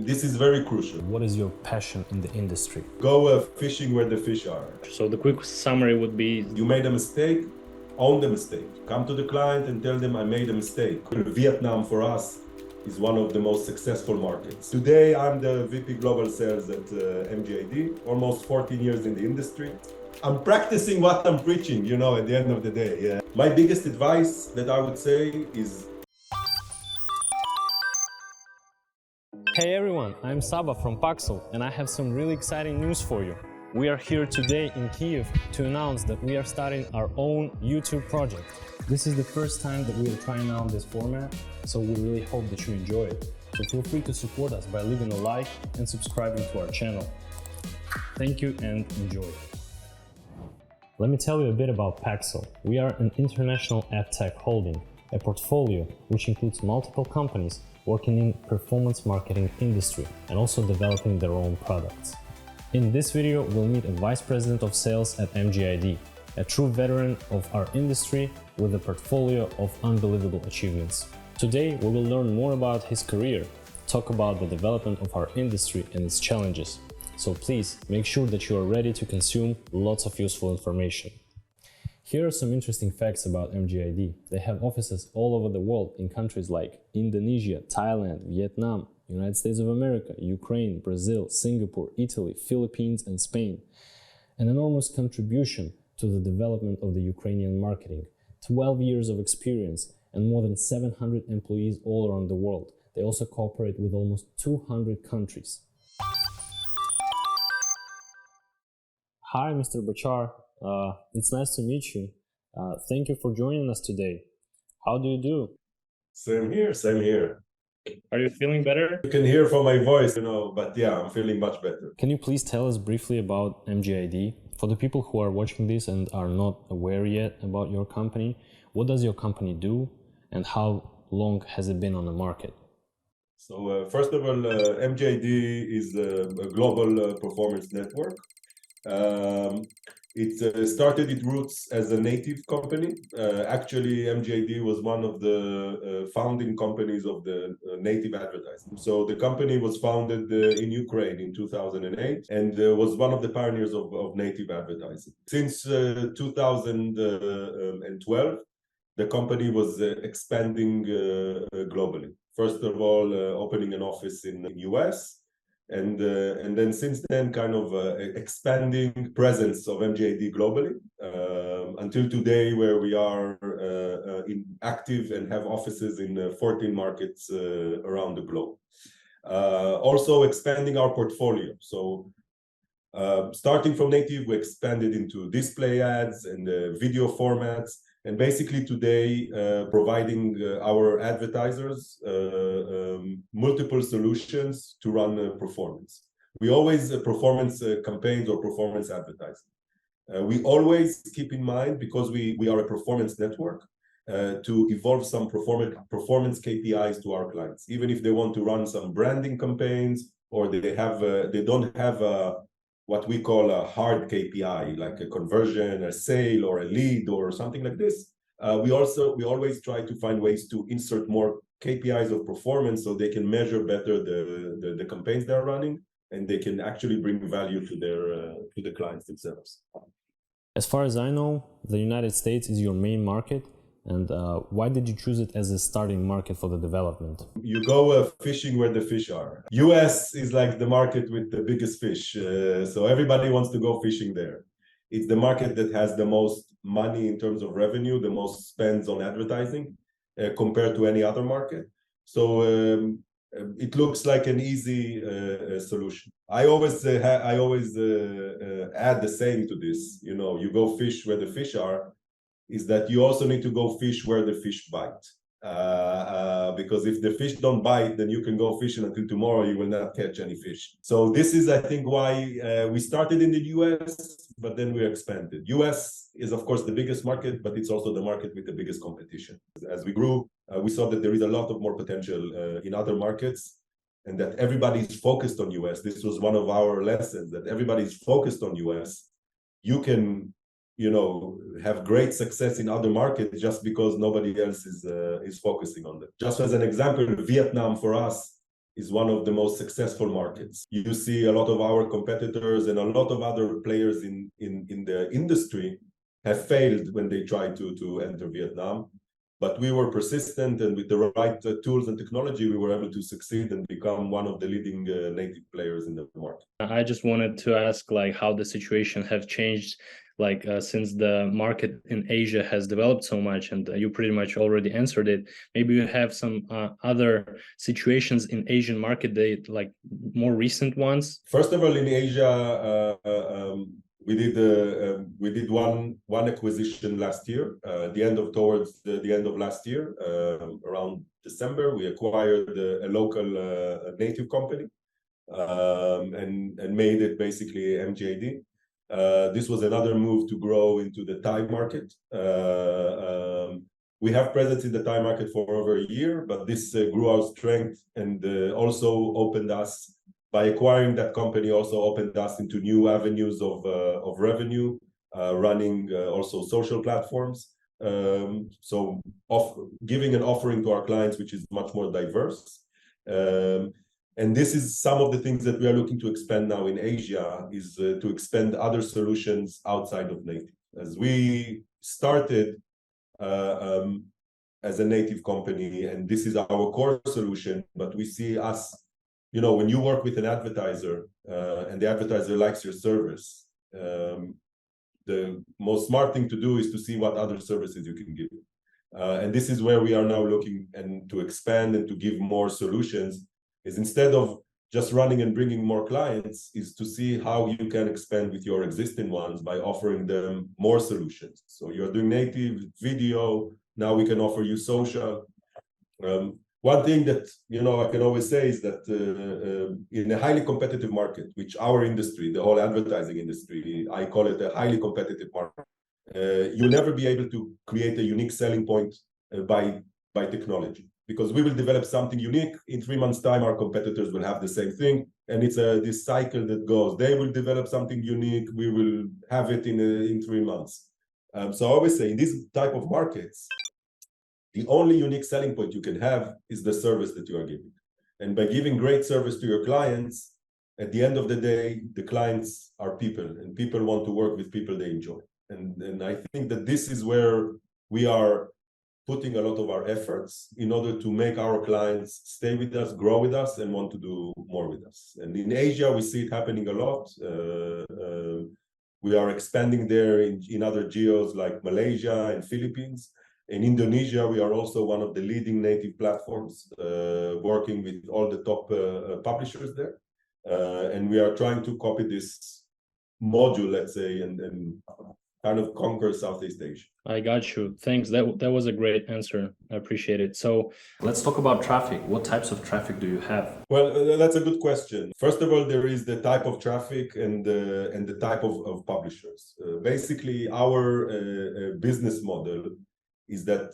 This is very crucial. What is your passion in the industry? Go fishing where the fish are. So the quick summary would be: you made a mistake, own the mistake. Come to the client and tell them I made a mistake. Vietnam for us is one of the most successful markets. Today I'm the VP Global Sales at MGID, almost 14 years in the industry. I'm practicing what I'm preaching, at the end of the day. Yeah. My biggest advice that I would say is... Hey everyone, I'm Saba from PAXLE and I have some really exciting news for you. We are here today in Kyiv to announce that we are starting our own YouTube project. This is the first time that we are trying out this format, so we really hope that you enjoy it. So feel free to support us by leaving a like and subscribing to our channel. Thank you and enjoy. Let me tell you a bit about PAXLE. We are an international adtech holding, a portfolio which includes multiple companies working in performance marketing industry and also developing their own products. In this video, we'll meet a Vice President of Sales at MGID, a true veteran of our industry with a portfolio of unbelievable achievements. Today, we will learn more about his career, talk about the development of our industry and its challenges. So please make sure that you are ready to consume lots of useful information. Here are some interesting facts about MGID. They have offices all over the world in countries like Indonesia, Thailand, Vietnam, United States of America, Ukraine, Brazil, Singapore, Italy, Philippines and Spain. An enormous contribution to the development of the Ukrainian marketing, 12 years of experience and more than 700 employees all around the world. They also cooperate with almost 200 countries. Hi, Mr. Bachar. It's nice to meet you. Thank you for joining us today. How do you do? Same here, same here. are you feeling better? You can hear from my voice, but yeah, I'm feeling much better. Can you please tell us briefly about MGID? For the people who are watching this and are not aware yet about your company, what does your company do and how long has it been on the market? So first of all, MGID is a global performance network. It started its roots as a native company. Actually, MGID was one of the founding companies of the native advertising. So the company was founded in Ukraine in 2008 and was one of the pioneers of native advertising. Since 2012, the company was expanding globally. First of all, opening an office in the US. And then since then, kind of expanding presence of MGID globally until today, where we are active and have offices in 14 markets around the globe. Also expanding our portfolio. So starting from native, we expanded into display ads and video formats. And basically today, providing our advertisers multiple solutions to run performance. We always performance campaigns or performance advertising. We always keep in mind, because we are a performance network, to evolve some performance KPIs to our clients, even if they want to run some branding campaigns or they don't have what we call a hard KPI, like a conversion, a sale, or a lead, or something like this. We always try to find ways to insert more KPIs of performance so they can measure better the campaigns they're running, and they can actually bring value to the clients themselves. As far as I know, the United States is your main market. And why did you choose it as a starting market for the development? You go fishing where the fish are. US is like the market with the biggest fish. So everybody wants to go fishing there. It's the market that has the most money in terms of revenue, the most spends on advertising compared to any other market. So it looks like an easy solution. I always add the saying to this, you go fish where the fish are, is that you also need to go fish where the fish bite. Because if the fish don't bite, then you can go fishing until tomorrow, you will not catch any fish. So this is, I think, why we started in the US, but then we expanded. US is, of course, the biggest market, but it's also the market with the biggest competition. As we grew, we saw that there is a lot of more potential in other markets, and that everybody's focused on US. This was one of our lessons, that everybody's focused on US. You can have great success in other markets just because nobody else is focusing on them. Just as an example, Vietnam for us is one of the most successful markets. You see a lot of our competitors and a lot of other players in the industry have failed when they tried to enter Vietnam. But we were persistent, and with the right tools and technology, we were able to succeed and become one of the leading native players in the market. I just wanted to ask, like, how the situation have changed, like since the market in Asia has developed so much, and you pretty much already answered it. Maybe you have some other situations in Asian market, like more recent ones. First of all, in Asia, we did one acquisition last year. Towards the end of last year, around December, we acquired a local native company and made it basically MGID. This was another move to grow into the Thai market. We have presence in the Thai market for over a year, but this grew our strength and also opened us, by acquiring that company, also opened us into new avenues of revenue, running also social platforms. So giving an offering to our clients, which is much more diverse. And this is some of the things that we are looking to expand now in Asia, is to expand other solutions outside of native. As we started as a native company, and this is our core solution, but we see us, you know, when you work with an advertiser and the advertiser likes your service, the most smart thing to do is to see what other services you can give. And this is where we are now looking and to expand and to give more solutions, is instead of just running and bringing more clients, is to see how you can expand with your existing ones by offering them more solutions. So you're doing native video, now we can offer you social. One thing that, you know, I can always say is that in a highly competitive market, which our industry, the whole advertising industry, I call it a highly competitive market, you'll never be able to create a unique selling point by technology, because we will develop something unique. In 3 months' time, our competitors will have the same thing, and it's this cycle that goes. They will develop something unique, we will have it in 3 months. So I always say, in these type of markets, the only unique selling point you can have is the service that you are giving. And by giving great service to your clients, at the end of the day, the clients are people, and people want to work with people they enjoy. And I think that this is where we are putting a lot of our efforts in order to make our clients stay with us, grow with us, and want to do more with us. And in Asia, we see it happening a lot. We are expanding there in other geos like Malaysia and Philippines. In Indonesia, we are also one of the leading native platforms, working with all the top publishers there. And we are trying to copy this module, let's say, and kind of conquer Southeast Asia. I got you. Thanks. That was a great answer. I appreciate it. So let's talk about traffic. What types of traffic do you have? Well, that's a good question. First of all, there is the type of traffic and the type of publishers. Basically, our business model is that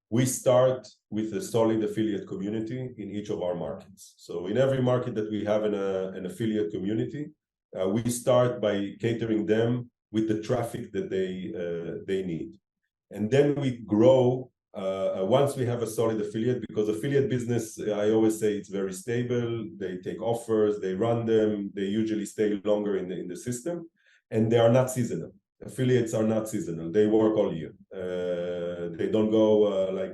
we start with a solid affiliate community in each of our markets. So in every market that we have an affiliate community, we start by catering them with the traffic that they need. And then we grow once we have a solid affiliate, because affiliate business, I always say, it's very stable. They take offers, they run them, they usually stay longer in the system, and they are not seasonal. Affiliates are not seasonal. They work all year. They don't go, like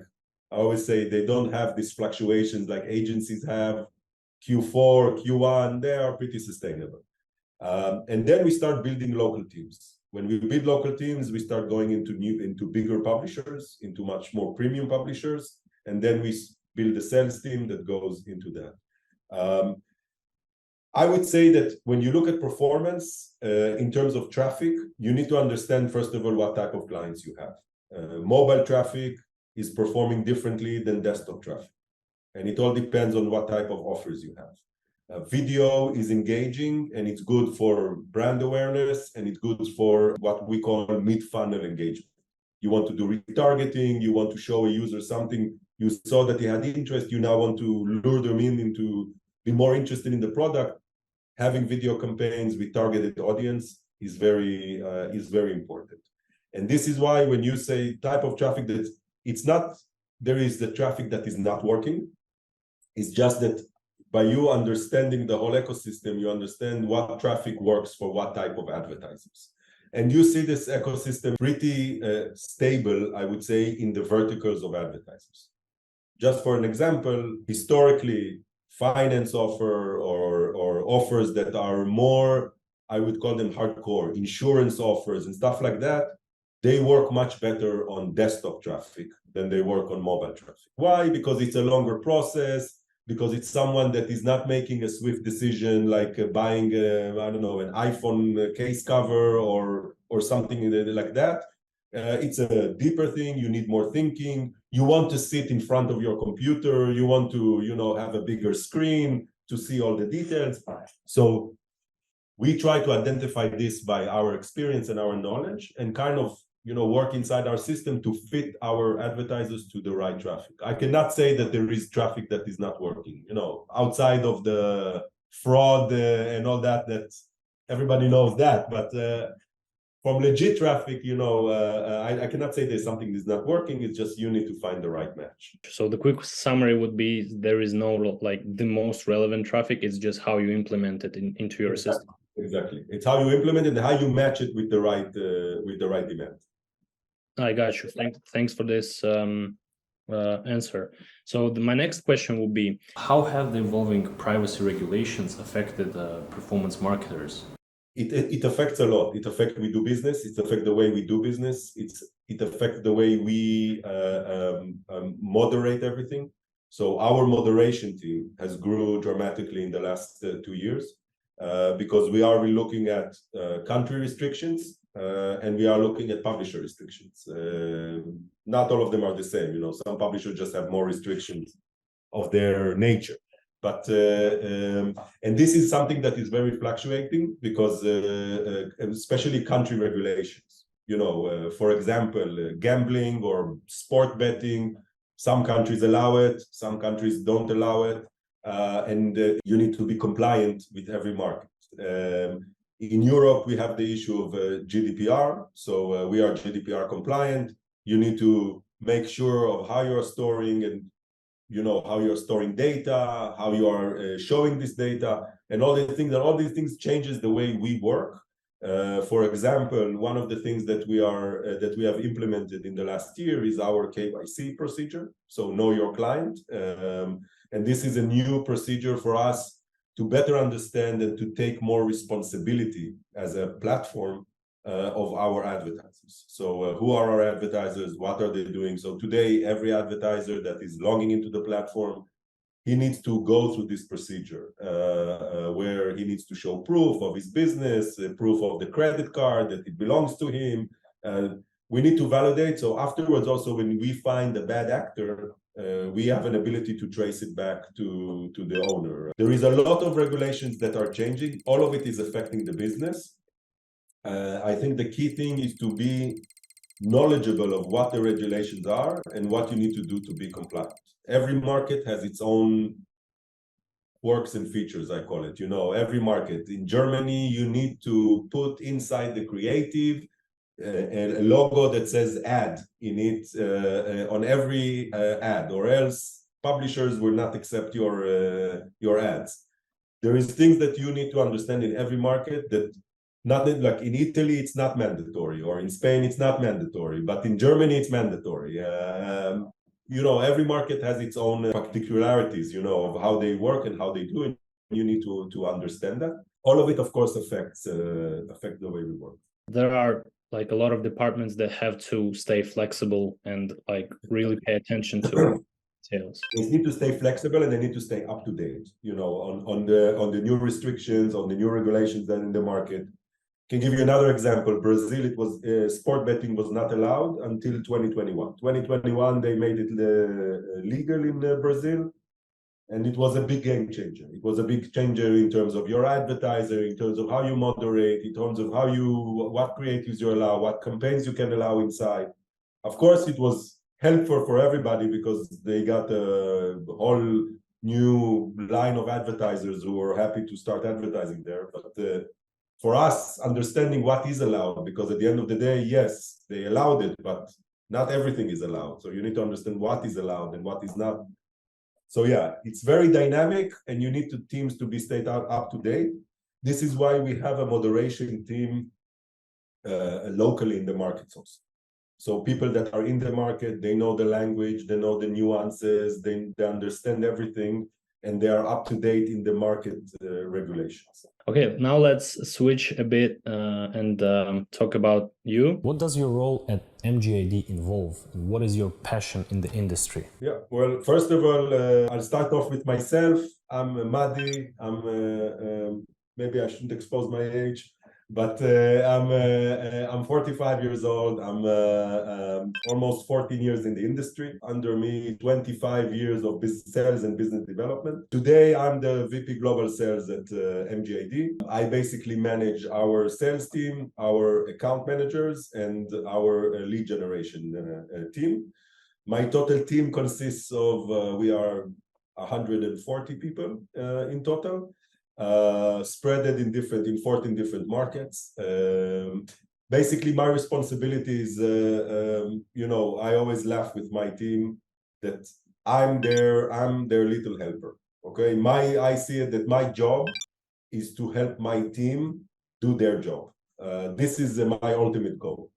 I always say, they don't have these fluctuations like agencies have. Q4, Q1, they are pretty sustainable. And then we start building local teams. When we build local teams, we start going into bigger publishers, into much more premium publishers, and then we build a sales team that goes into that. I would say that when you look at performance in terms of traffic, you need to understand, first of all, what type of clients you have. Mobile traffic is performing differently than desktop traffic, and it all depends on what type of offers you have. Video is engaging, and it's good for brand awareness, and it's good for what we call mid-funnel engagement. You want to do retargeting, you want to show a user something, you saw that he had interest, you now want to lure them into be more interested in the product. Having video campaigns with targeted audience is very important. And this is why when you say type of traffic, that it's not, there is the traffic that is not working. It's just that by you understanding the whole ecosystem, you understand what traffic works for what type of advertisers. And you see this ecosystem pretty stable, I would say, in the verticals of advertisers. Just for an example, historically, finance offer or offers that are more, I would call them hardcore, insurance offers and stuff like that, they work much better on desktop traffic than they work on mobile traffic. Why? Because it's a longer process, because it's someone that is not making a swift decision like buying, I don't know, an iPhone case cover or something like that. It's a deeper thing. You need more thinking. You want to sit in front of your computer. You want to, have a bigger screen to see all the details. So we try to identify this by our experience and our knowledge and kind of, work inside our system to fit our advertisers to the right traffic. I cannot say that there is traffic that is not working, outside of the fraud and all that everybody knows that. But from legit traffic, I cannot say there's something that's not working. It's just you need to find the right match. So the quick summary would be there is no like the most relevant traffic. It's just how you implement it into your system. Exactly. It's how you implement it and how you match it with the right demand. I got you. Thanks for this answer. So my next question will be, how have the evolving privacy regulations affected performance marketers? It affects a lot. It affects we do business. It affects the way we do business. It affects the way we moderate everything. So our moderation team has grew dramatically in the last 2 years because we are looking at country restrictions and we are looking at publisher restrictions. Not all of them are the same. Some publishers just have more restrictions of their nature. But and this is something that is very fluctuating because especially country regulations. For example, gambling or sport betting, some countries allow it, some countries don't allow it, and you need to be compliant with every market. In Europe, we have the issue of GDPR, so we are GDPR compliant. You need to make sure of how you're storing and how you're storing data, how you are showing this data, and all these things. And all these things changes the way we work. For example, one of the things that we have implemented in the last year is our KYC procedure. So know your client, and this is a new procedure for us to better understand and to take more responsibility as a platform of our advertisers. So who are our advertisers? What are they doing? So today, every advertiser that is logging into the platform, he needs to go through this procedure where he needs to show proof of his business, proof of the credit card that it belongs to him. We need to validate. So afterwards, also when we find a bad actor, we have an ability to trace it back to the owner. There is a lot of regulations that are changing. All of it is affecting the business. I think the key thing is to be knowledgeable of what the regulations are and what you need to do to be compliant. Every market has its own quirks and features, I call it. Every market. In Germany, you need to put inside the creative a logo that says ad in it on every ad, or else publishers will not accept your ads. There is things that you need to understand in every market that not like in Italy, it's not mandatory, or in Spain, it's not mandatory, but in Germany, it's mandatory. Every market has its own particularities, of how they work and how they do it. You need to understand that. All of it, of course, affect the way we work. There are like a lot of departments that have to stay flexible and like really pay attention to details. They need to stay flexible and they need to stay up to date, on the new restrictions, on the new regulations that in the market. Can give you another example. Brazil, it was sport betting was not allowed until 2021. 2021, they made it legal in Brazil, and it was a big game changer. It was a big changer in terms of your advertiser, in terms of how you moderate, in terms of what creatives you allow, what campaigns you can allow inside. Of course, it was helpful for everybody because they got a whole new line of advertisers who were happy to start advertising there. But for us, understanding what is allowed, because at the end of the day, yes, they allowed it, but not everything is allowed. So you need to understand what is allowed and what is not. So yeah, it's very dynamic, and you need teams to be stayed up to date. This is why we have a moderation team locally in the markets also. So people that are in the market, they know the language, they know the nuances, they understand everything, and they are up to date in the market regulations. Okay, now let's switch a bit and talk about you. What does your role at MGID involve, and what is your passion in the industry? Yeah, well, first of all, I'll start off with myself. I'm Madi. Maybe I shouldn't expose my age, but I'm 45 years old. I'm almost 14 years in the industry. Under me, 25 years of business sales and business development. Today, I'm the VP Global Sales at MGID. I basically manage our sales team, our account managers, and our lead generation team. My total team consists of, we are 140 people in total. Spread in 14 different markets. Basically, my responsibility is, I always laugh with my team that I'm their little helper. Okay, I see it that my job is to help my team do their job. This is my ultimate goal,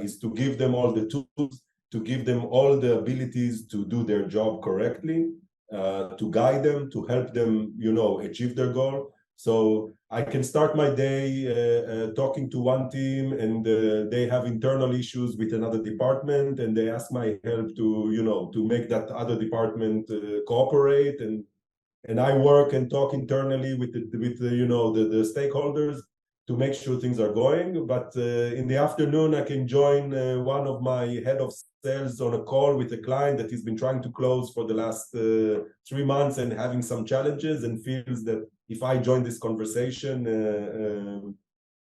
is to give them all the tools, to give them all the abilities to do their job correctly, to guide them, to help them, achieve their goal. So I can start my day talking to one team, and they have internal issues with another department, and they ask my help to make that other department cooperate, and I work and talk internally with the stakeholders to make sure things are going. But in the afternoon, I can join one of my head of sales on a call with a client that he's been trying to close for the last 3 months and having some challenges, and feels that if I join this conversation,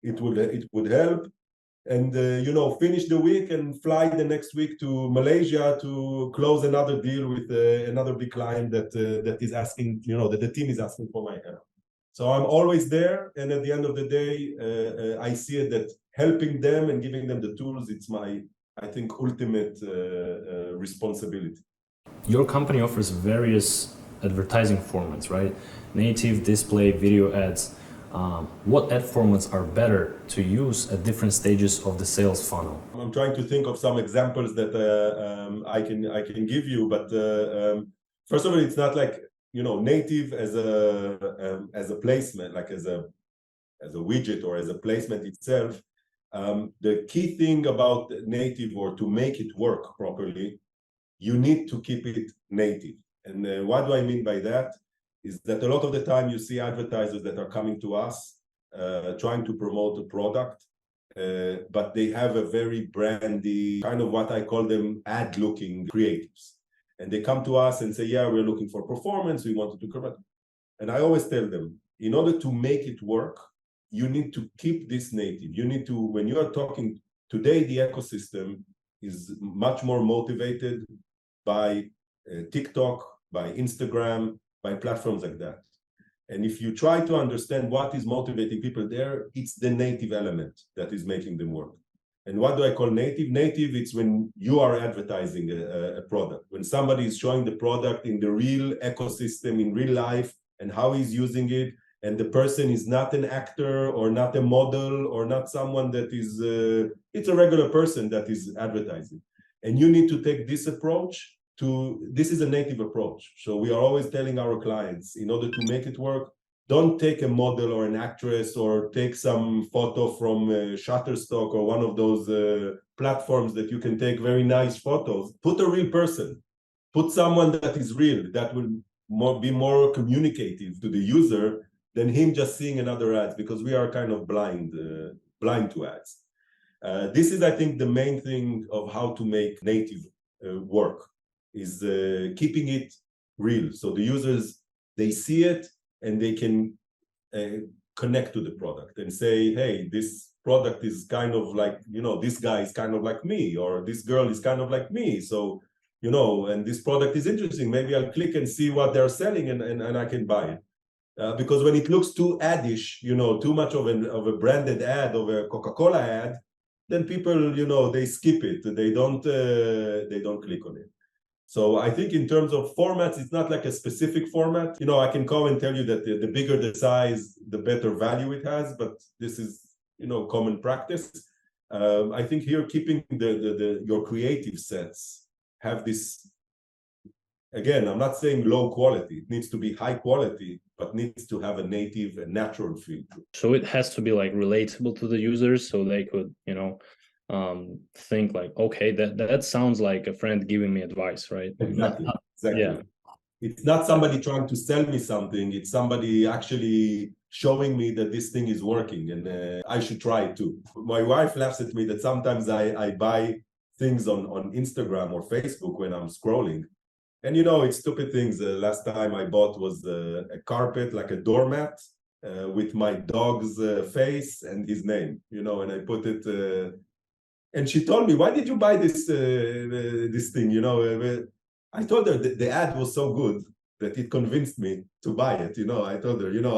it would help. And finish the week and fly the next week to Malaysia to close another deal with another big client that is asking, that the team is asking for my help. So I'm always there, and at the end of the day, I see it that helping them and giving them the tools, it's my, I think, ultimate responsibility. Your company offers various advertising formats, right? Native, display, video ads. What ad formats are better to use at different stages of the sales funnel? I'm trying to think of some examples that I can give you, but first of all, it's not like native as a placement, like as a widget or as a placement itself. The key thing about native, or to make it work properly, you need to keep it native. And what do I mean by that? Is that a lot of the time you see advertisers that are coming to us trying to promote a product, but they have a very brandy, kind of what I call them ad-looking creatives. And they come to us and say, yeah, we're looking for performance, we wanted to correct. And I always tell them, in order to make it work, you need to keep this native. You need to, when you are talking, today the ecosystem is much more motivated by TikTok, by Instagram, by platforms like that. And if you try to understand what is motivating people there, it's the native element that is making them work. And what do I call native? Native, it's when you are advertising a product, when somebody is showing the product in the real ecosystem, in real life, and how he's using it, and the person is not an actor or not a model or not someone that is, it's a regular person that is advertising. And you need to take this approach this is a native approach. So we are always telling our clients, in order to make it work, don't take a model or an actress or take some photo from Shutterstock or one of those platforms that you can take very nice photos. Put a real person. Put someone that is real, that will be more communicative to the user than him just seeing another ad, because we are kind of blind to ads. This is, I think, the main thing of how to make native work, is keeping it real. So the users, they see it and they can connect to the product and say, hey, this product is kind of like, this guy is kind of like me, or this girl is kind of like me. So, and this product is interesting. Maybe I'll click and see what they're selling and I can buy it. Because when it looks too addish, too much of a branded ad, of a Coca-Cola ad, then people, they skip it. They don't click on it. So I think in terms of formats, it's not like a specific format. You know, I can come and tell you that the bigger the size, the better value it has, but this is, you know, common practice. I think here keeping your creative sets have this, again, I'm not saying low quality. It needs to be high quality, but needs to have a native and natural feel. So it has to be like relatable to the users, so they could, you know, think like, okay, that sounds like a friend giving me advice, right? Exactly. Exactly. Yeah. It's not somebody trying to sell me something. It's somebody actually showing me that this thing is working, and I should try it too. My wife laughs at me that sometimes I buy things on Instagram or Facebook when I'm scrolling. And, you know, it's stupid things. Last time I bought was a carpet, like a doormat, with my dog's face and his name, you know, and I put it... and she told me, why did you buy this this thing, you know? I told her that the ad was so good that it convinced me to buy it, you know. I told her, you know,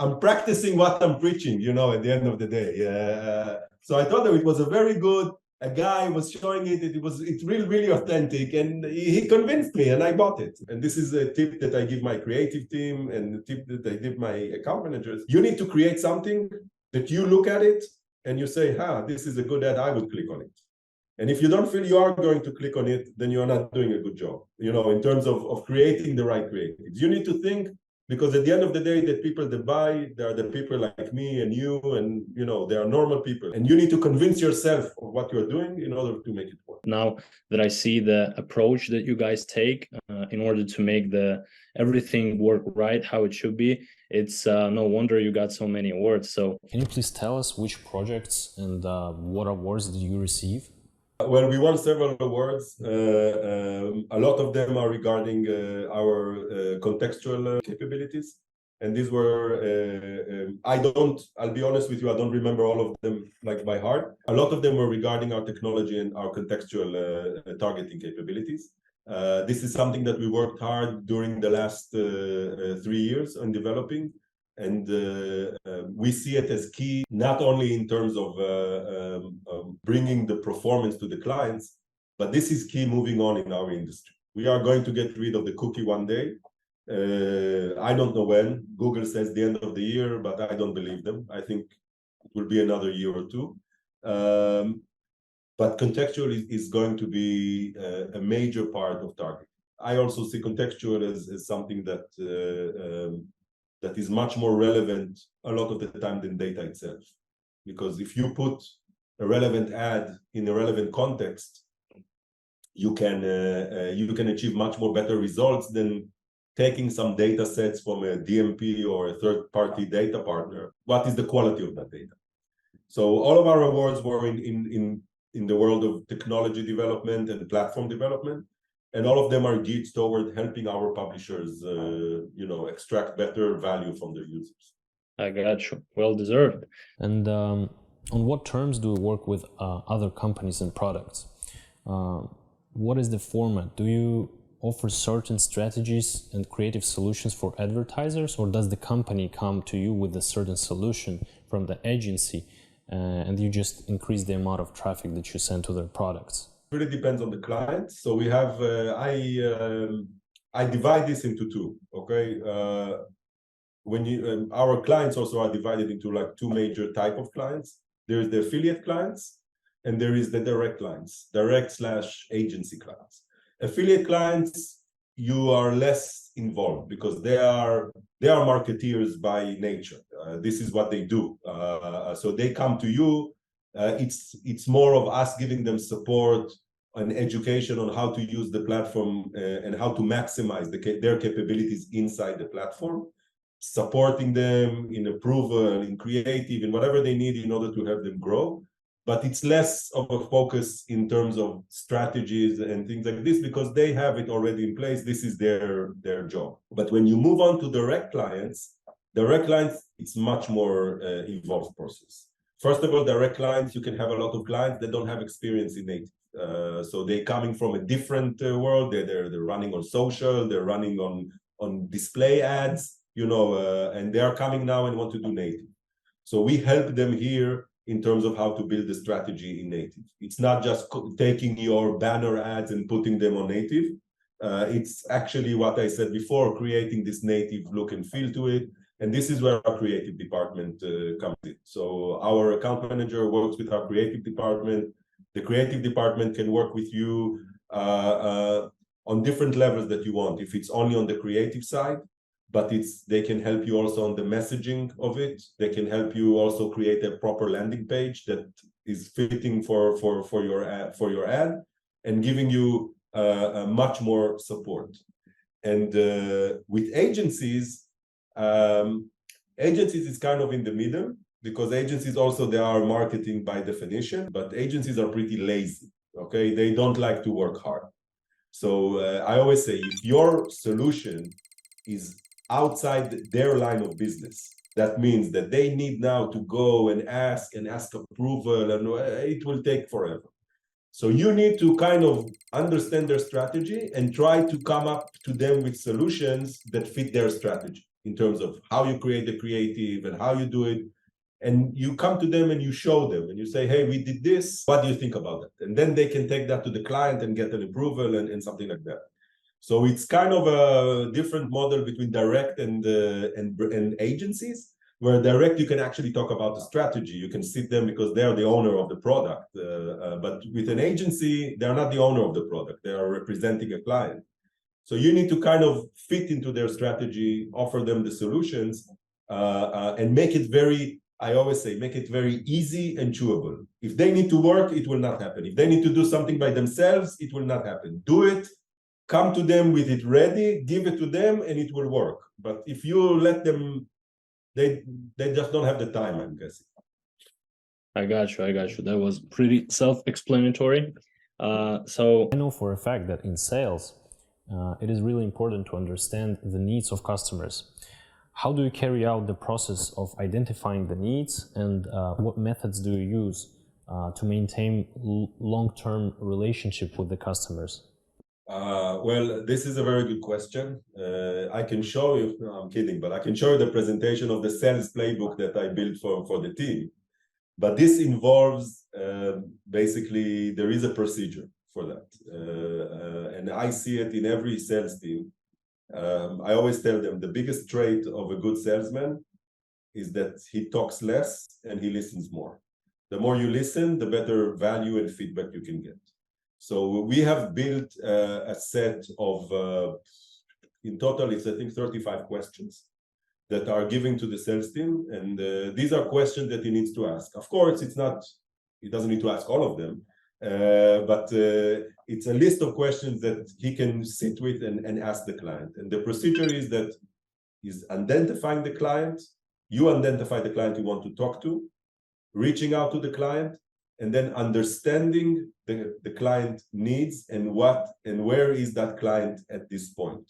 I'm practicing what I'm preaching, you know, at the end of the day. So I told her it was a very good... A guy was showing it's really authentic, and he convinced me, and I bought it. And this is a tip that I give my creative team, and the tip that I give my account managers. You need to create something that you look at it and you say, this is a good ad, I would click on it. And if you don't feel you are going to click on it, then you're not doing a good job, you know, in terms of creating the right creatives. You need to think, because at the end of the day, the people that buy, they are the people like me and you, and, you know, they are normal people. And you need to convince yourself of what you're doing in order to make it work. Now that I see the approach that you guys take in order to make everything work right, how it should be, it's no wonder you got so many awards. So can you please tell us which projects and what awards did you receive? Well, we won several awards. A lot of them are regarding our contextual capabilities. And these were, I'll be honest with you, I don't remember all of them like by heart. A lot of them were regarding our technology and our contextual targeting capabilities. This is something that we worked hard during the last 3 years on developing. And we see it as key, not only in terms of bringing the performance to the clients, but this is key moving on in our industry. We are going to get rid of the cookie one day. I don't know when. Google says the end of the year, but I don't believe them. I think it will be another year or two. But contextual is going to be a major part of targeting. I also see contextual as something that that is much more relevant a lot of the time than data itself. Because if you put a relevant ad in a relevant context, you can achieve much more better results than taking some data sets from a DMP or a third-party data partner. What is the quality of that data? So all of our awards were in the world of technology development and platform development. And all of them are geared toward helping our publishers, you know, extract better value from their users. I got you. Well deserved. And on what terms do we work with other companies and products? What is the format? Do you offer certain strategies and creative solutions for advertisers, or does the company come to you with a certain solution from the agency and you just increase the amount of traffic that you send to their products? Really depends on the client. So we have, I divide this into two, okay? When our clients also are divided into like two major type of clients. There's the affiliate clients and there is the direct clients, direct/agency clients. Affiliate clients, you are less involved because they are marketeers by nature. This is what they do. So they come to you. It's more of us giving them support and education on how to use the platform and how to maximize their capabilities inside the platform, supporting them in approval, in creative, in whatever they need in order to help them grow. But it's less of a focus in terms of strategies and things like this because they have it already in place. This is their job. But when you move on to direct clients, it's much more involved process. First of all, direct clients, you can have a lot of clients that don't have experience in native. So they're coming from a different world. They're running on social, they're running on display ads, you know, and they are coming now and want to do native. So we help them here in terms of how to build the strategy in native. It's not just taking your banner ads and putting them on native. It's actually what I said before, creating this native look and feel to it. And this is where our creative department comes in. So our account manager works with our creative department. The creative department can work with you on different levels that you want. If it's only on the creative side, but they can help you also on the messaging of it. They can help you also create a proper landing page that is fitting for your ad and giving you much more support. And with agencies, agencies is kind of in the middle, because agencies also, they are marketing by definition, but agencies are pretty lazy, okay? They don't like to work hard. So I always say, if your solution is outside their line of business, that means that they need now to go and ask approval, and it will take forever. So you need to kind of understand their strategy and try to come up to them with solutions that fit their strategy in terms of how you create the creative and how you do it. And you come to them and you show them and you say, hey, we did this. What do you think about it? And then they can take that to the client and get an approval and something like that. So it's kind of a different model between direct and agencies, where direct, you can actually talk about the strategy. You can sit them because they're the owner of the product. But with an agency, they're not the owner of the product. They are representing a client. So you need to kind of fit into their strategy, offer them the solutions, and make it very, I always say, make it very easy and chewable. If they need to work, it will not happen. If they need to do something by themselves, it will not happen. Do it, come to them with it ready, give it to them, and it will work. But if you let them, they just don't have the time, I'm guessing. I got you. That was pretty self-explanatory. So I know for a fact that in sales, it is really important to understand the needs of customers. How do you carry out the process of identifying the needs, and what methods do you use to maintain long-term relationship with the customers? Well, this is a very good question. I can show you, no, I'm kidding, but I can show you the presentation of the sales playbook that I built for the team. But this involves, basically, there is a procedure for that. And I see it in every sales team. I always tell them the biggest trait of a good salesman is that he talks less and he listens more. The more you listen, the better value and feedback you can get. So we have built a set of, in total, it's I think 35 questions that are given to the sales team. And these are questions that he needs to ask. Of course, he doesn't need to ask all of them, but it's a list of questions that he can sit with and ask the client. And the procedure is that he's identifying the client, you identify the client you want to talk to, reaching out to the client, and then understanding the client needs and what and where is that client at this point.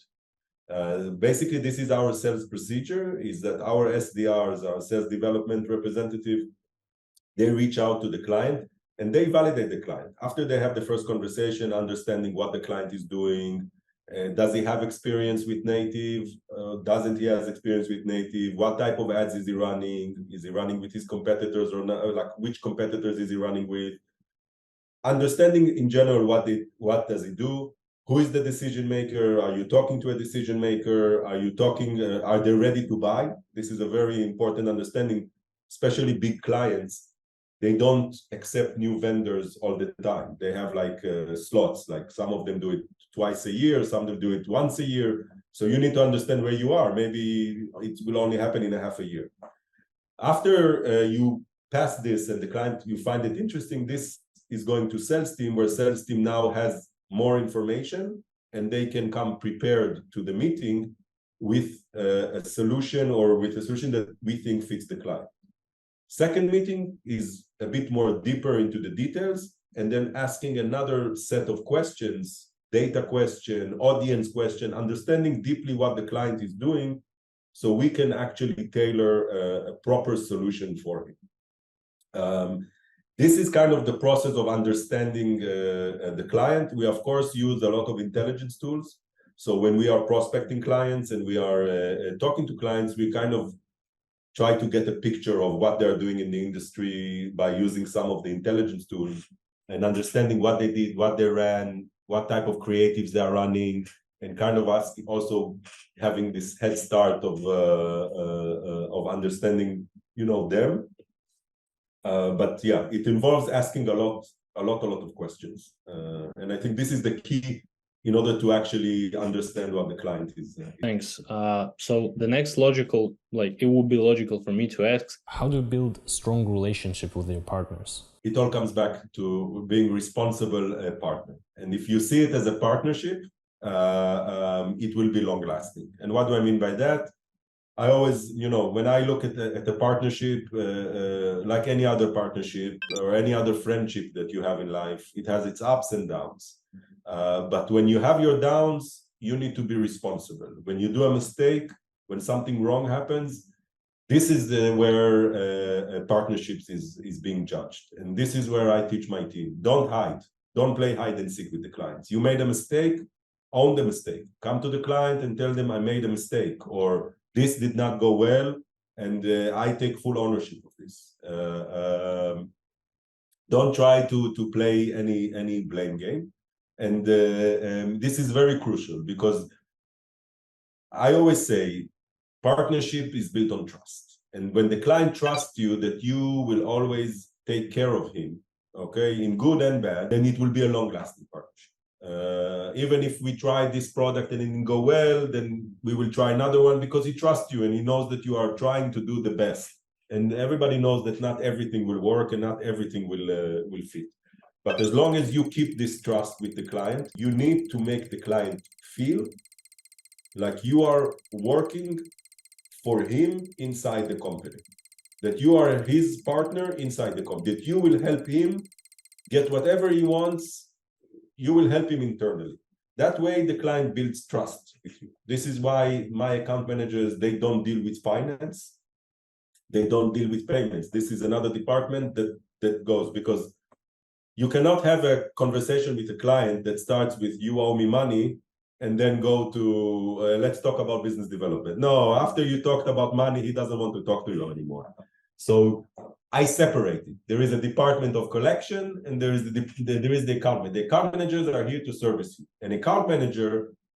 Basically, this is our sales procedure, is that our SDRs, our sales development representative, they reach out to the client and they validate the client. After they have the first conversation, understanding what the client is doing, does he have experience with native? Doesn't he have experience with native? What type of ads is he running? Is he running with his competitors or not? Like, which competitors is he running with? Understanding in general what does he do? Who is the decision maker? Are you talking to a decision maker? Are you talking? Are they ready to buy? This is a very important understanding, especially big clients. They don't accept new vendors all the time. They have like slots, like some of them do it twice a year, some of them do it once a year. So you need to understand where you are. Maybe it will only happen in a half a year. After you pass this and the client, you find it interesting, this is going to sales team, where sales team now has more information and they can come prepared to the meeting with a solution, or with a solution that we think fits the client. Second meeting is a bit more deeper into the details, and then asking another set of questions, data question, audience question, understanding deeply what the client is doing, so we can actually tailor a proper solution for him. This is kind of the process of understanding the client. We, of course, use a lot of intelligence tools. So when we are prospecting clients and we are talking to clients, we kind of try to get a picture of what they're doing in the industry by using some of the intelligence tools and understanding what they did, what they ran, what type of creatives they are running, and kind of asking, also having this head start of understanding, them. But yeah, it involves asking a lot of questions, and I think this is the key in order to actually understand what the client is. Thanks. So the next logical, it would be logical for me to ask, how do you build strong relationship with your partners? It all comes back to being responsible partner. And if you see it as a partnership, it will be long lasting. And what do I mean by that? I always, when I look at a partnership, like any other partnership or any other friendship that you have in life, it has its ups and downs. But when you have your downs, you need to be responsible. When you do a mistake, when something wrong happens, this is where partnerships is being judged. And this is where I teach my team. Don't hide. Don't play hide and seek with the clients. You made a mistake, own the mistake. Come to the client and tell them I made a mistake, or this did not go well, and I take full ownership of this. Don't try to play any blame game. And this is very crucial, because I always say partnership is built on trust. And when the client trusts you that you will always take care of him, okay, in good and bad, then it will be a long-lasting partnership. Even if we try this product and it didn't go well, then we will try another one, because he trusts you and he knows that you are trying to do the best. And everybody knows that not everything will work and not everything will fit. But as long as you keep this trust with the client, you need to make the client feel like you are working for him inside the company, that you are his partner inside the company, that you will help him get whatever he wants, you will help him internally. That way the client builds trust with you. This is why my account managers, they don't deal with finance, they don't deal with payments. This is another department that goes, because you cannot have a conversation with a client that starts with you owe me money and then go to let's talk about business development. No, after you talked about money, he doesn't want to talk to you anymore. So I separate it. There is a department of collection and there is the account manager. The account managers are here to service you. An account manager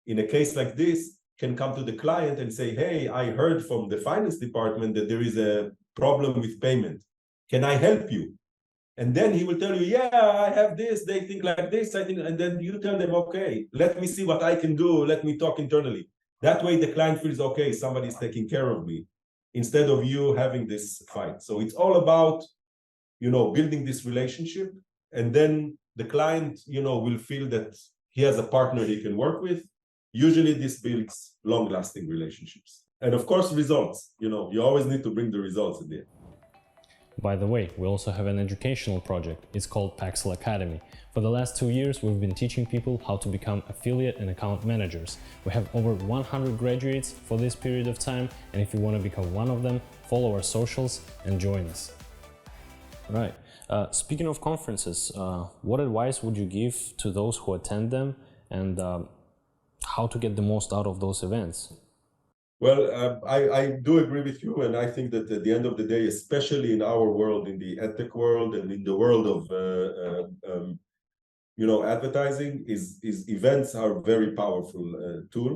in a case like this can come to the client and say, hey, I heard from the finance department that there is a problem with payment. Can I help you? And then he will tell you, yeah, I have this, they think like this, I think, and then you tell them, okay, let me see what I can do, let me talk internally. That way the client feels, okay, somebody's taking care of me, instead of you having this fight. So it's all about, building this relationship, and then the client, will feel that he has a partner he can work with. Usually this builds long-lasting relationships. And of course, results, you always need to bring the results in the end. By the way, we also have an educational project. It's called PAXLE Academy. For the last 2 years, we've been teaching people how to become affiliate and account managers. We have over 100 graduates for this period of time, and if you want to become one of them, follow our socials and join us. Right. Speaking of conferences, what advice would you give to those who attend them, and how to get the most out of those events? Well, I do agree with you, and I think that at the end of the day, especially in our world, in the edtech world and in the world of advertising, is events are a very powerful tool.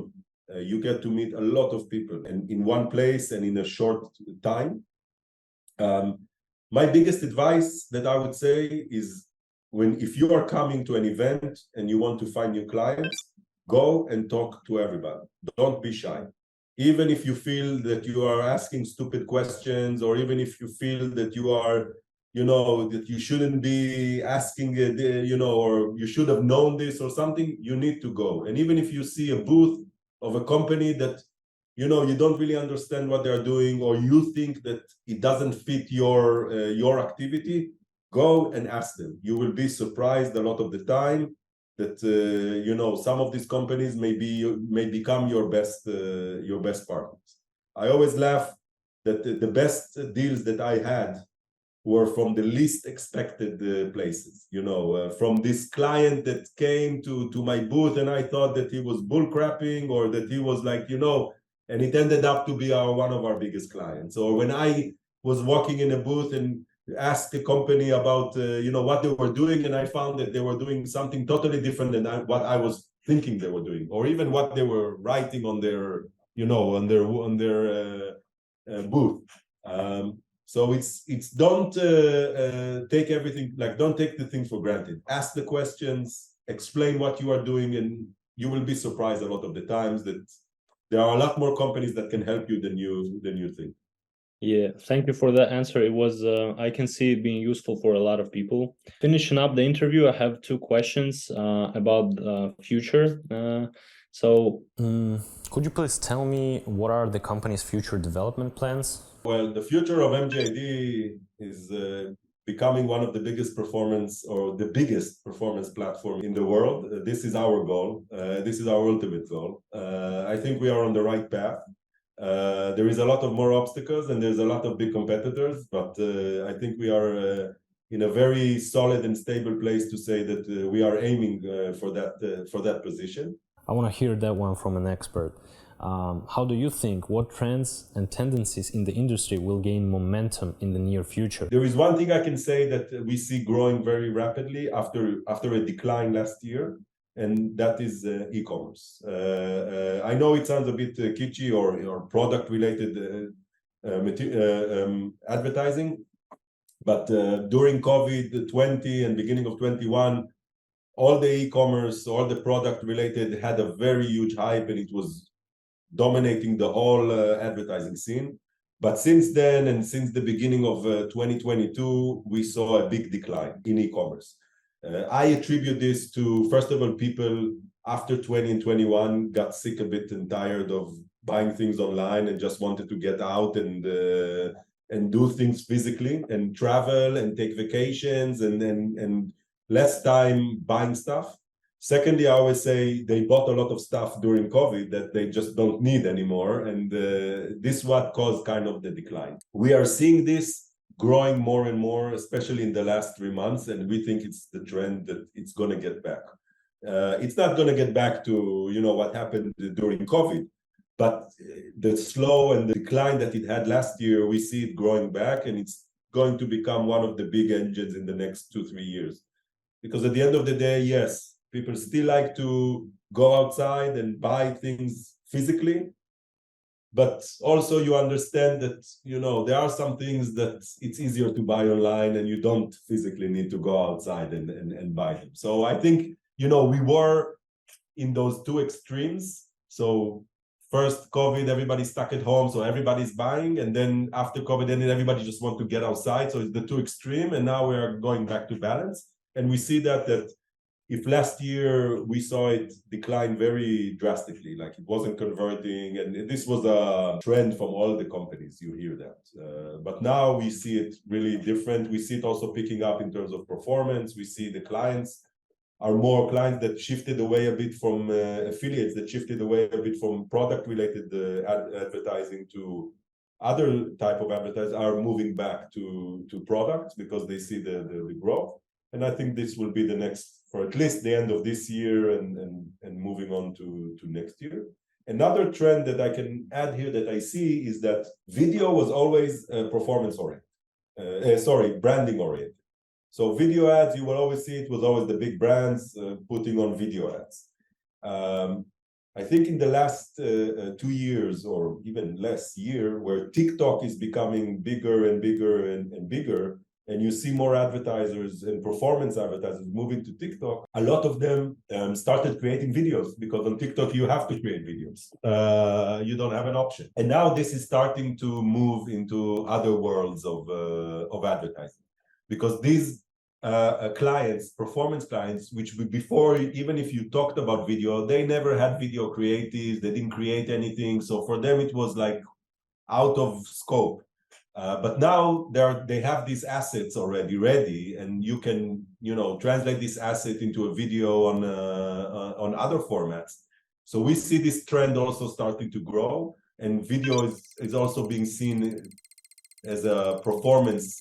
You get to meet a lot of people and in one place and in a short time. My biggest advice that I would say is, if you are coming to an event and you want to find new clients, go and talk to everybody. Don't be shy. Even if you feel that you are asking stupid questions, or even if you feel that you are, that you shouldn't be asking, or you should have known this or something, you need to go. And even if you see a booth of a company that, you don't really understand what they're doing, or you think that it doesn't fit your activity, go and ask them. You will be surprised a lot of the time that some of these companies may become your best partners. I always laugh that the best deals that I had were from the least expected places. From this client that came to my booth, and I thought that he was bullcrapping, or that he was like, and it ended up to be one of our biggest clients. Or when I was walking in a booth and asked the company about what they were doing, and I found that they were doing something totally different than what I was thinking they were doing, or even what they were writing on their booth. So it's don't take everything, like don't take the things for granted. Ask the questions, explain what you are doing, and you will be surprised a lot of the times that there are a lot more companies that can help you than you think. Yeah, thank you for that answer. It was, I can see it being useful for a lot of people. Finishing up the interview, I have two questions about the future. Could you please tell me what are the company's future development plans? Well, the future of MGID is becoming one of the biggest performance platform in the world. This is our goal. This is our ultimate goal. I think we are on the right path. There is a lot of more obstacles and there's a lot of big competitors, but I think we are in a very solid and stable place to say that we are aiming for that position. I want to hear that one from an expert. How do you think, what trends and tendencies in the industry will gain momentum in the near future? There is one thing I can say that we see growing very rapidly after a decline last year, and that is e-commerce. I know it sounds a bit kitschy or product-related advertising, but during COVID-20 and beginning of 21, all the e-commerce, all the product-related had a very huge hype, and it was dominating the whole advertising scene. But since then, and since the beginning of 2022, we saw a big decline in e-commerce. I attribute this to, first of all, people after 20 and 21 got sick a bit and tired of buying things online and just wanted to get out and do things physically and travel and take vacations and less time buying stuff. Secondly, I always say they bought a lot of stuff during COVID that they just don't need anymore. And this is what caused kind of the decline. We are seeing this growing more and more, especially in the last 3 months. And we think it's the trend that it's going to get back. It's not going to get back to, what happened during COVID. But the slow and the decline that it had last year, we see it growing back. And it's going to become one of the big engines in the next 2-3 years. Because at the end of the day, yes, people still like to go outside and buy things physically. But also you understand that, there are some things that it's easier to buy online and you don't physically need to go outside and buy them. So I think, we were in those two extremes. So first COVID, everybody's stuck at home, so everybody's buying. And then after COVID, then everybody just wants to get outside. So it's the two extreme. And now we are going back to balance. And we see that if last year we saw it decline very drastically, like it wasn't converting, and this was a trend from all the companies, you hear that. But now we see it really different. We see it also picking up in terms of performance. We see the clients are more clients that shifted away a bit from affiliates, that shifted away a bit from product-related advertising to other type of advertisers are moving back to products because they see the growth. And I think this will be the next, for at least the end of this year and moving on to next year. Another trend that I can add here that I see is that video was always branding oriented. So video ads, you will always see it was always the big brands putting on video ads. I think in the last 2 years or even less year, where TikTok is becoming bigger and bigger and bigger, and you see more advertisers and performance advertisers moving to TikTok, a lot of them started creating videos because on TikTok you have to create videos. You don't have an option. And now this is starting to move into other worlds of advertising, because these clients, performance clients, which before, even if you talked about video, they never had video creatives, they didn't create anything. So for them, it was like out of scope. But now they have these assets already ready, and you can translate this asset into a video on other formats. So we see this trend also starting to grow, and video is also being seen as a performance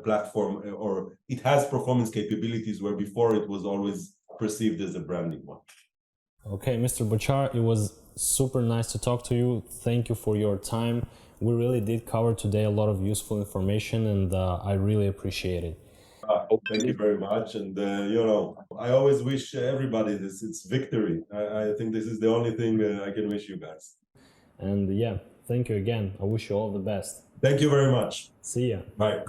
platform, or it has performance capabilities where before it was always perceived as a branding one. Okay, Mr. Bachar, it was super nice to talk to you. Thank you for your time. We really did cover today a lot of useful information, and I really appreciate it. Thank you very much. And you know, I always wish everybody this. It's victory. I think this is the only thing I can wish you guys. And yeah, thank you again. I wish you all the best. Thank you very much. See ya. Bye.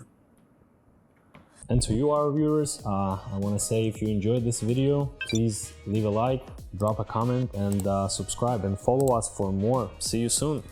And to you, our viewers, I want to say if you enjoyed this video, please leave a like, drop a comment, and subscribe and follow us for more. See you soon.